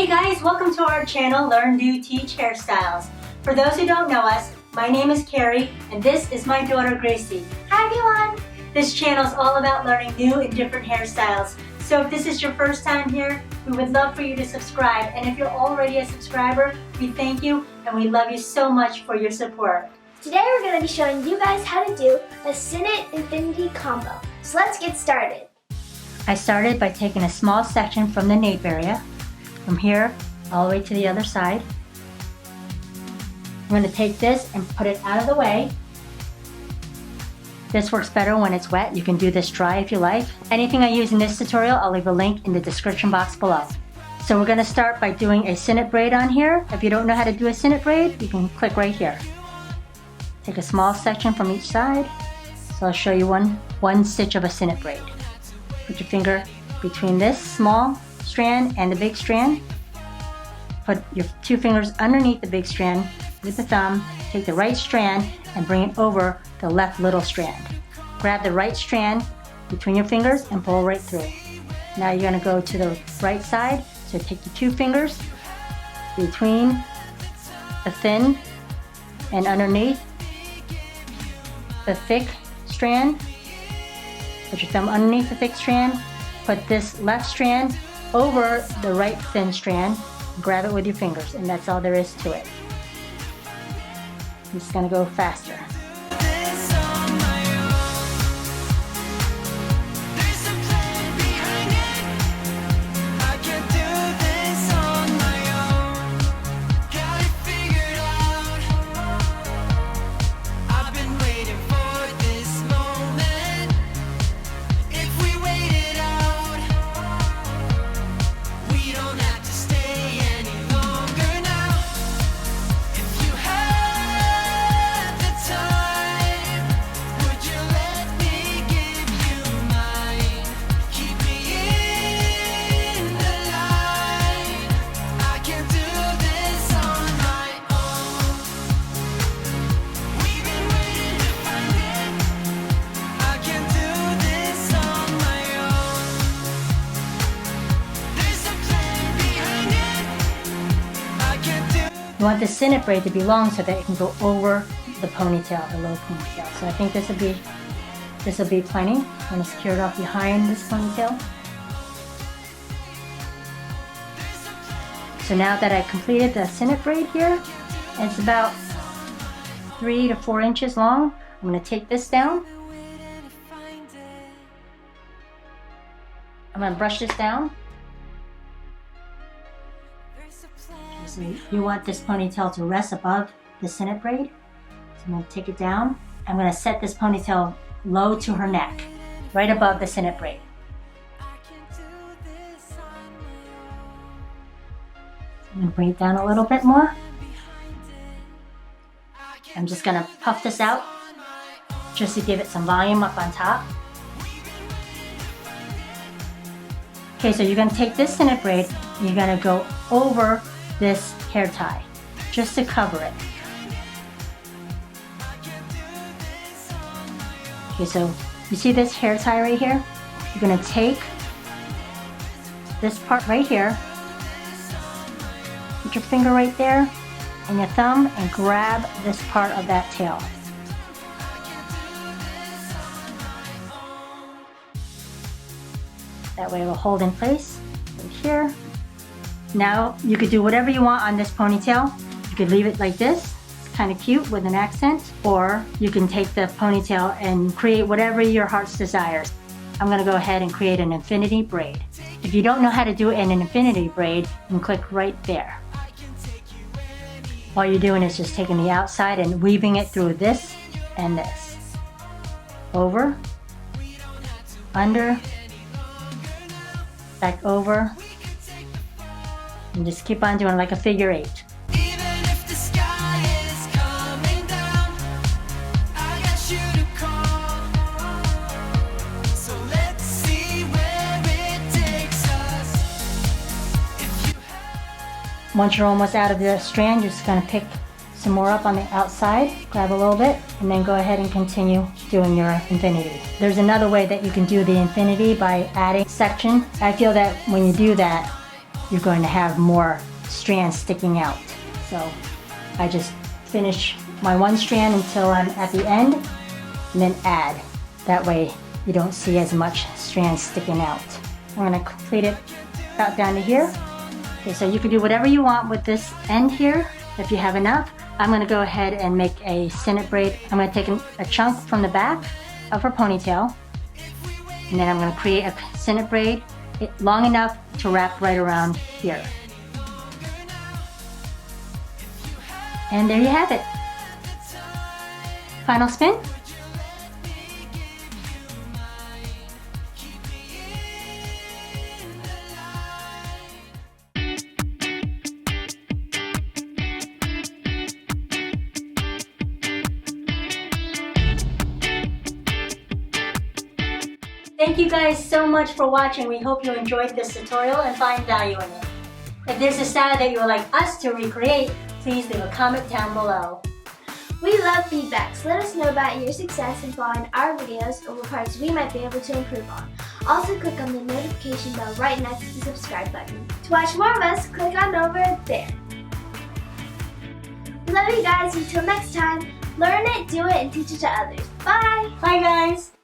Hey guys, welcome to our channel, Learn, Do, Teach Hairstyles. For those who don't know us, my name is Carrie and this is my daughter Gracie. Hi everyone! This channel is all about learning new and different hairstyles. So if this is your first time here, we would love for you to subscribe. And if you're already a subscriber, we thank you and we love you so much for your support. Today we're going to be showing you guys how to do a Sinnet infinity combo. So let's get started. I started by taking a small section from the nape area, from here all the way to the other side. I'm going to take this and put it out of the way. This works better when it's wet. You can do this dry if you like. Anything I use in this tutorial, I'll leave a link in the description box below. So we're going to start by doing a Sinnet braid on here. If you don't know how to do a Sinnet braid, you can click right here. Take a small section from each side. So I'll show you one stitch of a Sinnet braid. Put your finger between this small strand and the big strand. Put your two fingers underneath the big strand with the thumb. Take the right strand and bring it over the left little strand. Grab the right strand between your fingers and pull right through. Now you're going to go to the right side. So take your two fingers between the thin and underneath the thick strand. Put your thumb underneath the thick strand. Put this left strand over the right thin strand. Grab it with your fingers, and that's all there is to it. I'm just going to go faster. You want the Sinnet braid to be long so that it can go over the ponytail, the low ponytail. So I think this will be plenty. I'm going to secure it off behind this ponytail. So now that I completed the Sinnet braid here, it's about 3 to 4 inches long. I'm going to take this down. I'm going to brush this down. So you want this ponytail to rest above the Sinnet braid. So I'm going to take it down. I'm going to set this ponytail low to her neck, right above the Sinnet braid. I'm going to bring it down a little bit more. I'm just going to puff this out just to give it some volume up on top. Okay, so you're going to take this Sinnet braid and you're going to go over this hair tie just to cover it. Okay, so you see this hair tie right here? You're going to take this part right here, put your finger right there and your thumb and grab this part of that tail. That way it will hold in place right here. Now you could do whatever you want on this ponytail. You could leave it like this, it's kind of cute with an accent, or you can take the ponytail and create whatever your heart's desires. I'm going to go ahead and create an infinity braid. If you don't know how to do an infinity braid, you can click right there. All you're doing is just taking the outside and weaving it through this and this. Over, under, back over, and just keep on doing like a figure 8. Even if the sky is coming down, I got you to call. So let's see where it takes us. Once you're almost out of the strand, you're just going to pick some more up on the outside, grab a little bit, and then go ahead and continue doing your infinity. There's another way that you can do the infinity by adding section. I feel that when you do that, you're going to have more strands sticking out. So I just finish my one strand until I'm at the end and then add. That way you don't see as much strands sticking out. I'm going to complete it about down to here. Okay, so you can do whatever you want with this end here if you have enough. I'm going to go ahead and make a Sinnet braid. I'm going to take a chunk from the back of her ponytail, and then I'm going to create a Sinnet braid long enough to wrap right around here. And there you have it. Final spin. Thank you guys so much for watching. We hope you enjoyed this tutorial and find value in it. If there's a style that you would like us to recreate, please leave a comment down below. We love feedback, so let us know about your success in following our videos or what parts we might be able to improve on. Also click on the notification bell right next to the subscribe button. To watch more of us, click on over there. We love you guys. Until next time, learn it, do it, and teach it to others. Bye! Bye guys!